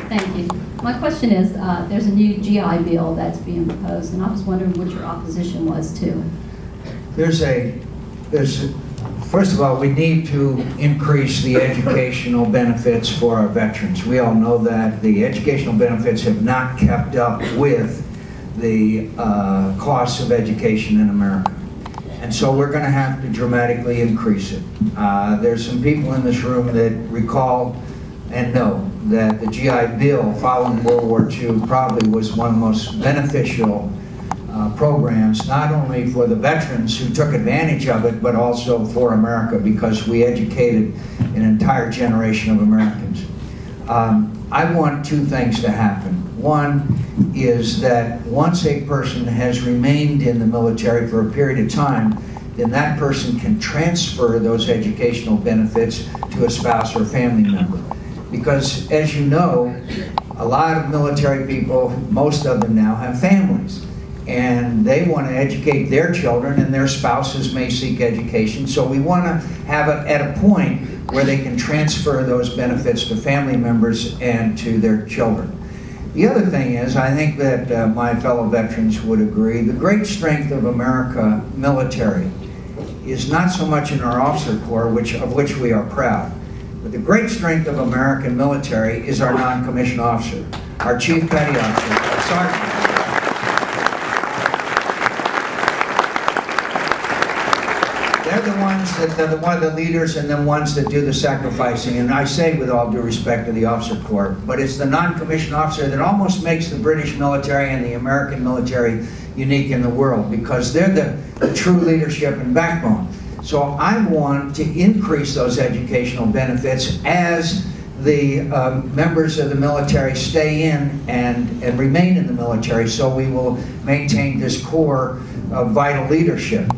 Thank you. My question is, there's a new GI Bill that's being proposed, and I was wondering what your opposition was to it. First of all, we need to increase the educational benefits for our veterans. We all know that the educational benefits have not kept up with the costs of education in America. And so we're going to have to dramatically increase it. There's some people in this room that recall and know that the GI Bill following World War II probably was one of the most beneficial programs, not only for the veterans who took advantage of it, but also for America, because we educated an entire generation of Americans. I want two things to happen. One is that once a person has remained in the military for a period of time, then that person can transfer those educational benefits to a spouse or family member. Because as you know, a lot of military people, most of them now, have families. And they want to educate their children, and their spouses may seek education. So we want to have it at a point where they can transfer those benefits to family members and to their children. The other thing is, I think that my fellow veterans would agree, the great strength of America military is not so much in our officer corps, of which we are proud, but the great strength of American military is our non-commissioned officer, our chief petty officer, our sergeant. They're the ones that are one of the leaders and the ones that do the sacrificing. And I say with all due respect to the officer corps, but it's the non-commissioned officer that almost makes the British military and the American military unique in the world, because they're the true leadership and backbone. So I want to increase those educational benefits as the members of the military stay in and remain in the military, so we will maintain this core of vital leadership.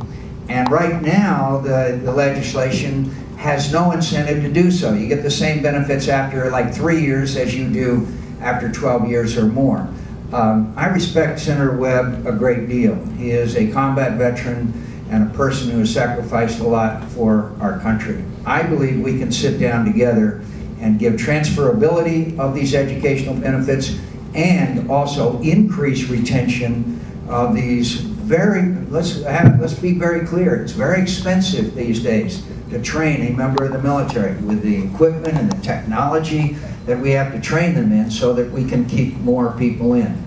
And right now, the legislation has no incentive to do so. You get the same benefits after like 3 years as you do after 12 years or more. I respect Senator Webb a great deal. He is a combat veteran and a person who has sacrificed a lot for our country. I believe we can sit down together and give transferability of these educational benefits and also increase retention of these let's be very clear, it's very expensive these days to train a member of the military with the equipment and the technology that we have to train them in so that we can keep more people in.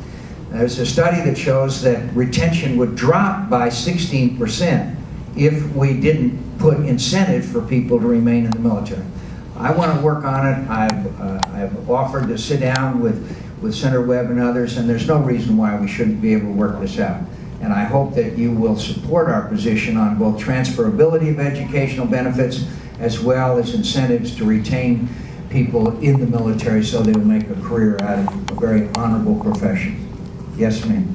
There's a study that shows that retention would drop by 16% if we didn't put incentive for people to remain in the military. I want to work on it. I've offered to sit down with Senator Webb and others, and there's no reason why we shouldn't be able to work this out. And I hope that you will support our position on both transferability of educational benefits as well as incentives to retain people in the military so they will make a career out of a very honorable profession. Yes, ma'am.